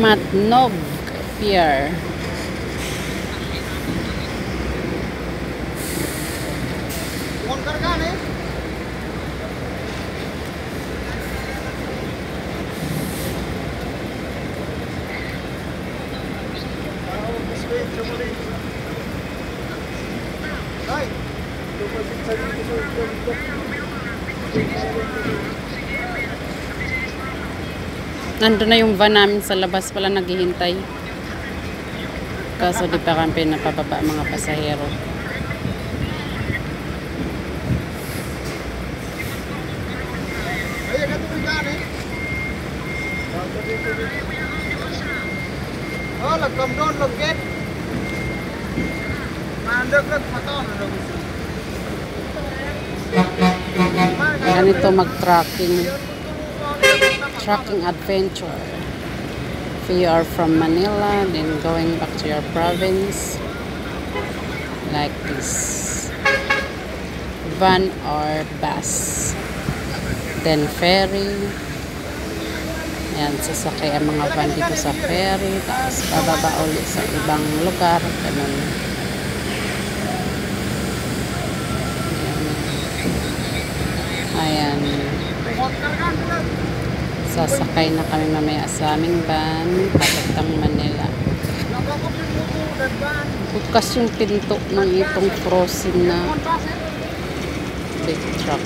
Matnog Pier. Nandun na yung van namin sa labas pala naghihintay. Kaso di pa kami napababa mga pasahero. Cầm đôn lồng kết mà nước mà to là đồng Ganito mag-tracking adventure. If you are from Manila, then going back to your province, like this, van or bus, then ferry. Ayan, sasakay ang mga van dito sa ferry, tapos bababa ulit sa ibang lugar, ganun. Ayan. Sasakay na kami mamaya sa aming van, papuntang Manila. Bukas yung pinto ng itong crossing na big truck.